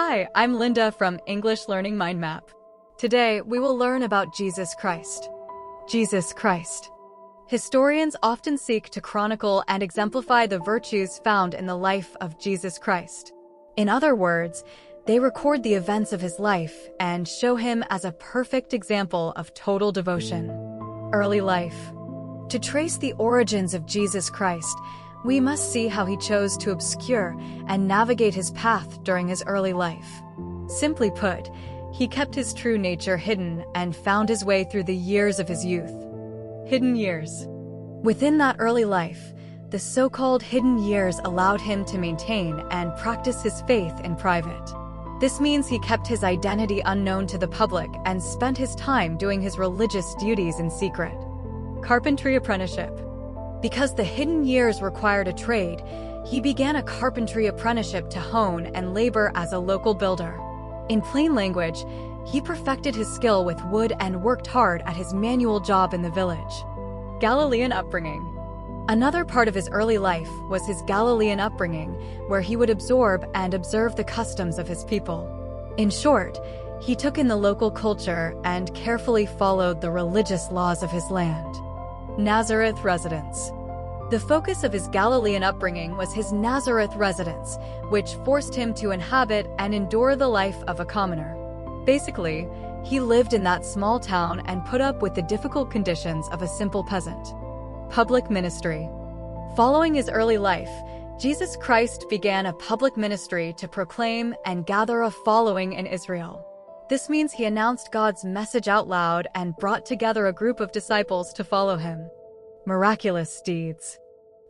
Hi, I'm Linda from English Learning Mind Map. Today, we will learn about Jesus Christ. Jesus Christ. Historians often seek to chronicle and exemplify the virtues found in the life of Jesus Christ. In other words, they record the events of his life and show him as a perfect example of total devotion. Early life. To trace the origins of Jesus Christ, we must see how he chose to obscure and navigate his path during his early life. Simply put, he kept his true nature hidden and found his way through the years of his youth. Hidden years. Within that early life, the so-called hidden years allowed him to maintain and practice his faith in private. This means he kept his identity unknown to the public and spent his time doing his religious duties in secret. Carpentry Apprenticeship. Because the hidden years required a trade, he began a carpentry apprenticeship to hone and labor as a local builder. In plain language, he perfected his skill with wood and worked hard at his manual job in the village. Galilean Upbringing. Another part of his early life was his Galilean upbringing, where he would absorb and observe the customs of his people. In short, he took in the local culture and carefully followed the religious laws of his land. Nazareth Residence. The focus of his Galilean upbringing was his Nazareth Residence, which forced him to inhabit and endure the life of a commoner. Basically, he lived in that small town and put up with the difficult conditions of a simple peasant. Public ministry. Following his early life, Jesus Christ began a public ministry to proclaim and gather a following in Israel. This means he announced God's message out loud and brought together a group of disciples to follow him. Miraculous Deeds.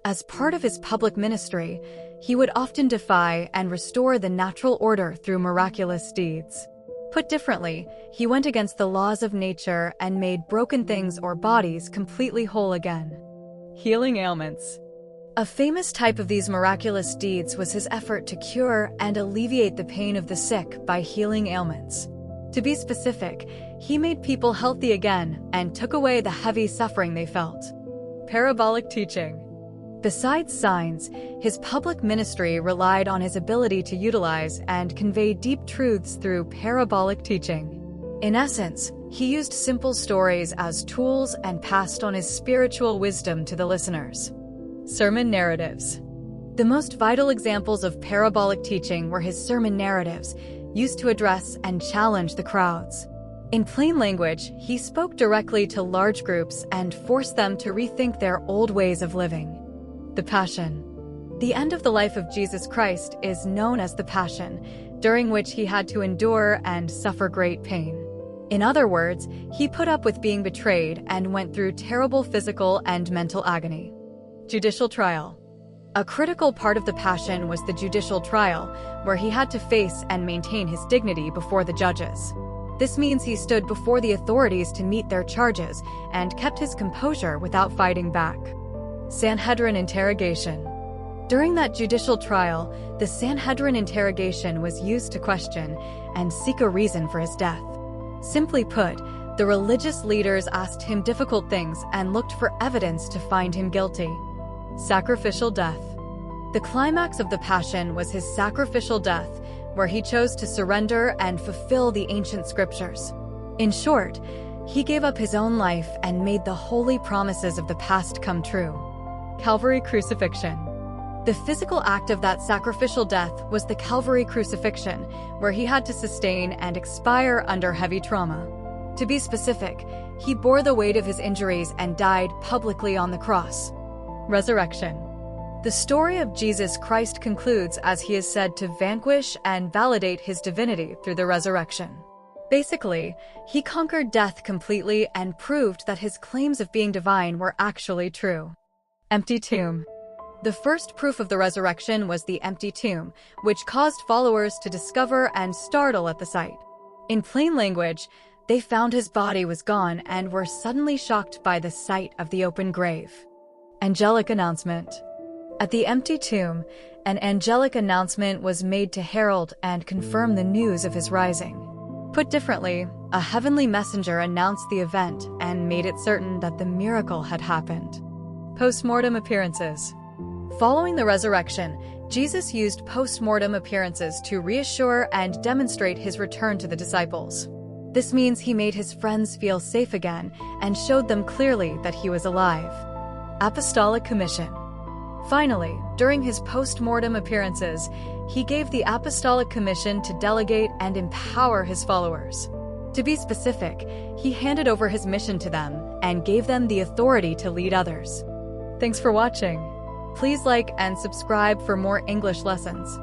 As part of his public ministry, he would often defy and restore the natural order through miraculous deeds. Put differently, he went against the laws of nature and made broken things or bodies completely whole again. Healing ailments. A famous type of these miraculous deeds was his effort to cure and alleviate the pain of the sick by healing ailments. To be specific, he made people healthy again and took away the heavy suffering they felt. Parabolic Teaching. Besides signs, his public ministry relied on his ability to utilize and convey deep truths through parabolic teaching. In essence, he used simple stories as tools and passed on his spiritual wisdom to the listeners. Sermon narratives. The most vital examples of parabolic teaching were his sermon narratives, used to address and challenge the crowds. In plain language, he spoke directly to large groups and forced them to rethink their old ways of living. The Passion. The end of the life of Jesus Christ is known as the Passion, during which he had to endure and suffer great pain. In other words, he put up with being betrayed and went through terrible physical and mental agony. Judicial Trial. A critical part of the Passion was the Judicial Trial, where he had to face and maintain his dignity before the judges. This means he stood before the authorities to meet their charges and kept his composure without fighting back. Sanhedrin Interrogation. During that judicial trial, the Sanhedrin interrogation was used to question and seek a reason for his death. Simply put, the religious leaders asked him difficult things and looked for evidence to find him guilty. Sacrificial death. The climax of the Passion was his sacrificial death, where he chose to surrender and fulfill the ancient scriptures. In short, he gave up his own life and made the holy promises of the past come true. Calvary Crucifixion. The physical act of that sacrificial death was the Calvary Crucifixion, where he had to sustain and expire under heavy trauma. To be specific, he bore the weight of his injuries and died publicly on the cross. Resurrection. The story of Jesus Christ concludes as he is said to vanquish and validate his divinity through the resurrection. Basically, he conquered death completely and proved that his claims of being divine were actually true. Empty tomb. The first proof of the resurrection was the empty tomb, which caused followers to discover and startle at the sight. In plain language, they found his body was gone and were suddenly shocked by the sight of the open grave. Angelic announcement. At the empty tomb, an angelic announcement was made to herald and confirm the news of his rising. Put differently, a heavenly messenger announced the event and made it certain that the miracle had happened. Postmortem appearances. Following the resurrection, Jesus used post-mortem appearances to reassure and demonstrate his return to the disciples. This means he made his friends feel safe again and showed them clearly that he was alive. Apostolic Commission. Finally, during his post-mortem appearances, he gave the Apostolic Commission to delegate and empower his followers. To be specific, he handed over his mission to them and gave them the authority to lead others. Thanks for watching. Please like and subscribe for more English lessons.